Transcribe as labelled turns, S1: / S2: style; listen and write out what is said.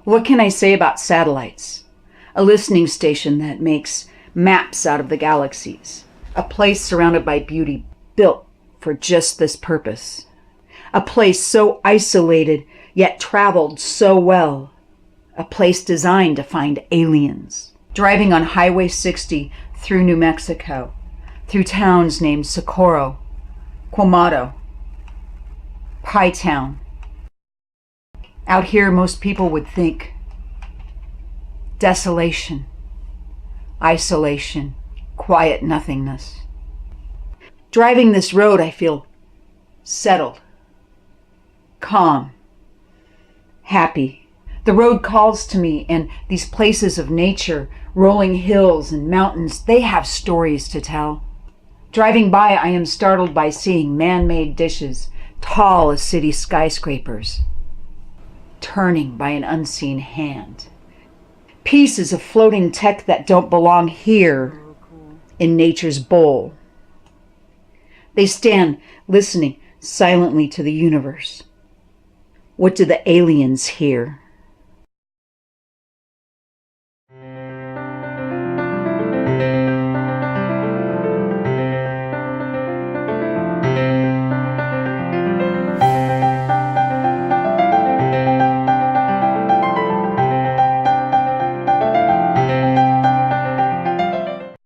S1: What can I say about satellites? A listening station that makes maps out of the galaxies. A place surrounded by beauty, built for just this purpose. A place so isolated, yet traveled so well. A place designed to find aliens. Driving on Highway 60 through New Mexico, through towns named Socorro, Quemado, Pie Town. Out here, most people would think desolation, isolation, quiet nothingness. Driving this road, I feel settled, calm, happy. The road calls to me, and these places of nature, rolling hills and mountains, they have stories to tell. Driving by, I am startled by seeing man-made dishes, tall as city skyscrapers, turning by an unseen hand. Pieces of floating tech that don't belong here in nature's bowl. They stand listening silently to the universe. What do the aliens hear?